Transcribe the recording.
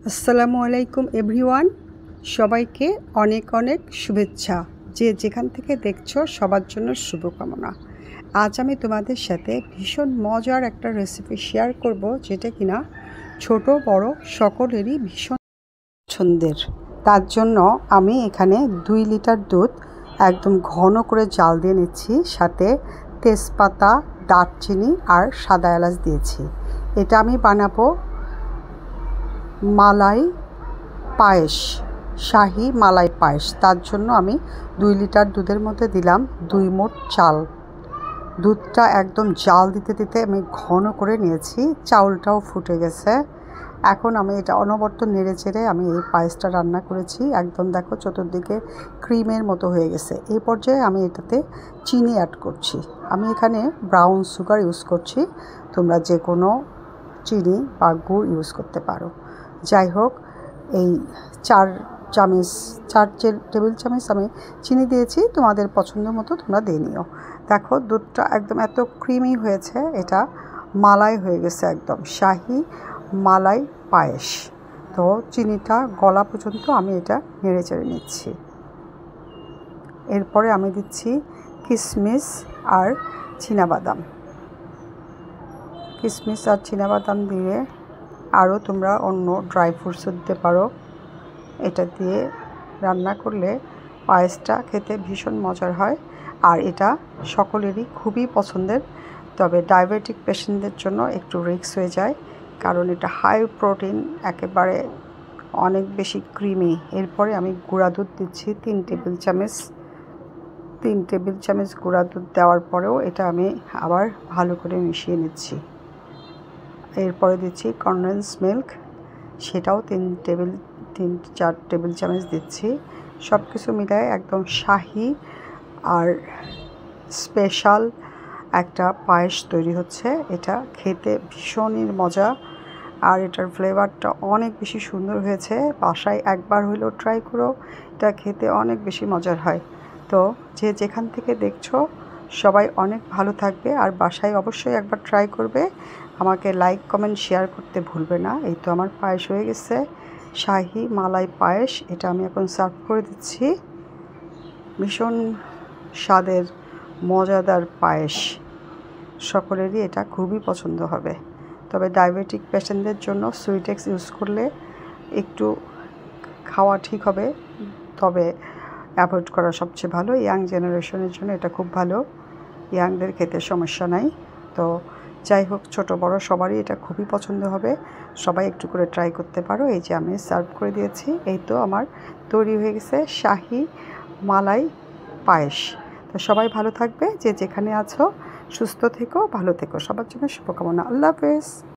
আসসালামু আলাইকুম এভরিওয়ান, সবাইকে অনেক অনেক শুভেচ্ছা। যে যেখান থেকে দেখছো সবার জন্য শুভকামনা। আজ আমি তোমাদের সাথে ভীষণ মজার একটা রেসিপি শেয়ার করব, যেটা কিনা ছোট বড় সকলেরই ভীষণ পছন্দের। তার জন্য আমি এখানে 2 লিটার দুধ একদম ঘন করে জাল দিয়ে নিচ্ছি, সাথে তেজপাতা, দারচিনি আর সাদা এলাচ দিয়েছি। এটা আমি বানাবো মালাই পায়েস, শাহি মালাই পায়েস। তার জন্য আমি 2 লিটার দুধের মধ্যে দিলাম 2 মুঠ চাল। দুধটা একদম জাল দিতে দিতে আমি ঘন করে নিয়েছি, চাউলটাও ফুটে গেছে। এখন আমি এটা অনবরত নেড়ে চেড়ে আমি এই পায়েসটা রান্না করেছি। একদম দেখো চতুর্দিকে ক্রিমের মতো হয়ে গেছে। এই পর্যায়ে আমি এটাতে চিনি অ্যাড করছি। আমি এখানে ব্রাউন সুগার ইউজ করছি, তোমরা যে কোনো চিনি বা গুড় ইউজ করতে পারো। যাই হোক, এই 4 টেবিল চামচ আমি চিনি দিয়েছি, তোমাদের পছন্দ মতো তোমরা দিয়ে নিও। দেখো দুধটা একদম এত ক্রিমি হয়েছে, এটা মালাই হয়ে গেছে, একদম শাহি মালাই পায়েস। তো চিনিটা গলা পর্যন্ত আমি এটা নেড়ে চেড়ে নিচ্ছি। এরপরে আমি দিচ্ছি কিশমিশ আর চীনাবাদাম। কিশমিশ আর চীনাবাদাম দিয়ে আরও তোমরা অন্য ড্রাই ফ্রুটসও দিতে পারো। এটা দিয়ে রান্না করলে পায়েসটা খেতে ভীষণ মজার হয়, আর এটা সকলেরই খুবই পছন্দের। তবে ডায়াবেটিক পেশেন্টদের জন্য একটু রিস্ক হয়ে যায়, কারণ এটা হাই প্রোটিন, একেবারে অনেক বেশি ক্রিমি। এরপরে আমি গুঁড়া দুধ দিচ্ছি 3 টেবিল চামচ। 3 টেবিল চামচ গুঁড়া দুধ দেওয়ার পরেও এটা আমি আবার ভালো করে মিশিয়ে নিচ্ছি। এরপরে দিচ্ছি কনডেন্স মিল্ক, সেটাও 4 টেবিল চামচ দিচ্ছি। সব কিছু মিলায় একদম শাহি আর স্পেশাল একটা পায়েস তৈরি হচ্ছে। এটা খেতে ভীষণই মজা, আর এটার ফ্লেভারটা অনেক বেশি সুন্দর হয়েছে। বাসায় একবার হলেও ট্রাই করো, এটা খেতে অনেক বেশি মজার হয়। তো যে যেখান থেকে দেখছো সবাই অনেক ভালো থাকবে, আর বাসায় অবশ্যই একবার ট্রাই করবে। আমাকে লাইক কমেন্ট শেয়ার করতে ভুলবে না। এই তো আমার পায়েস হয়ে গেছে, শাহি মালাই পায়েস। এটা আমি এখন সার্ভ করে দিচ্ছি। ভীষণ স্বাদের মজাদার পায়েস, সকলেরই এটা খুবই পছন্দ হবে। তবে ডায়াবেটিক পেশেন্টদের জন্য সুইটেক্স ইউজ করলে একটু খাওয়া ঠিক হবে, তবে অ্যাভয়েড করা সবচেয়ে ভালো। ইয়াং জেনারেশনের জন্য এটা খুব ভালো, ইয়াংদের খেতে সমস্যা নাই। তো যাই হোক, ছোট বড় সবারই এটা খুবই পছন্দ হবে। সবাই একটু করে ট্রাই করতে পারো। এই যে আমি সার্ভ করে দিয়েছি। এই তো আমার তৈরি হয়ে গেছে শাহি মালাই পায়েস। তো সবাই ভালো থাকবে, যে যেখানে আছো সুস্থ থেকো, ভালো থেকো। সবার জন্য শুভকামনা। আল্লাহ হাফেজ।